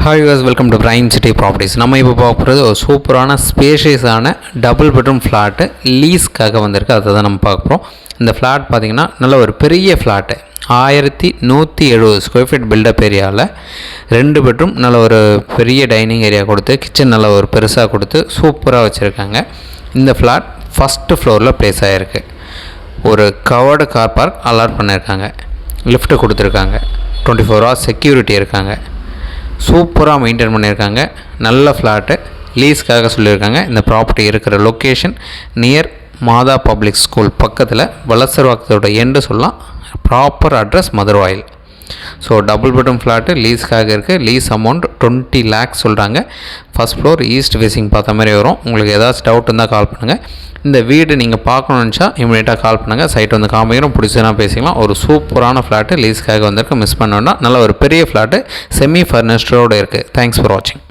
Hi guys, welcome to Prime City Properties. நம்ம இப்போ பார்க்க போகிறது ஒரு சூப்பரான ஸ்பேஷியஸான டபுள் பெட்ரூம் ஃப்ளாட்டு லீஸ்க்காக வந்திருக்கு. அதை தான் நம்ம பார்க்க போகிறோம். இந்த ஃப்ளாட் பார்த்திங்கன்னா நல்ல ஒரு பெரிய ஃப்ளாட்டு, 1170 ஸ்கொயர் ஃபீட் பில்டப் ஏரியாவில் 2 பெட்ரூம், நல்ல ஒரு பெரிய டைனிங் ஏரியா கொடுத்து, கிச்சன் நல்ல ஒரு பெருசாக கொடுத்து சூப்பராக வச்சுருக்காங்க. இந்த ஃப்ளாட் ஃபஸ்ட்டு ஃப்ளோரில் ப்ளேஸ் ஆகிருக்கு. ஒரு கவர்டு கார் பார்க் அலாட் பண்ணியிருக்காங்க, லிஃப்ட்டு கொடுத்துருக்காங்க, 24 hours செக்யூரிட்டி இருக்காங்க, சூப்பராக மெயின்டைன் பண்ணியிருக்காங்க. நல்ல ஃப்ளாட்டு லீஸ்க்காக சொல்லியிருக்காங்க. இந்த ப்ராப்பர்ட்டி இருக்கிற location near Matha public school பக்கத்தில் வலசர்வாக்கத்தோட எண்டு சொல்லலாம். Proper address Maduravoyal. So double bedroom flat லீஸ்க்காக இருக்குது. லீஸ் அமௌண்ட் 20 lakhs சொல்கிறாங்க. ஃபஸ்ட் ஃப்ளோர் ஈஸ்ட் ஃபேஸிங் பார்த்த மாதிரி வரும். உங்களுக்கு ஏதாச்சும் டவுட் இருந்தால் கால் பண்ணுங்கள். இந்த வீடு நீங்கள் பார்க்கணுன்னு நினச்சா இமீடியட்டாக கால் பண்ணுங்கள். சைட் வந்து காமிக்கிறோம், பிடிச்சதுனா பேசிக்கலாம். ஒரு சூப்பரான ஃப்ளாட்டு லீஸ்க்காக வந்திருக்கு, மிஸ் பண்ணோன்னா. நல்ல ஒரு பெரிய ஃப்ளாட்டு செமி ஃபர்னிஷ்டரோடு இருக்குது. தேங்க்ஸ் ஃபார் வாட்சிங்.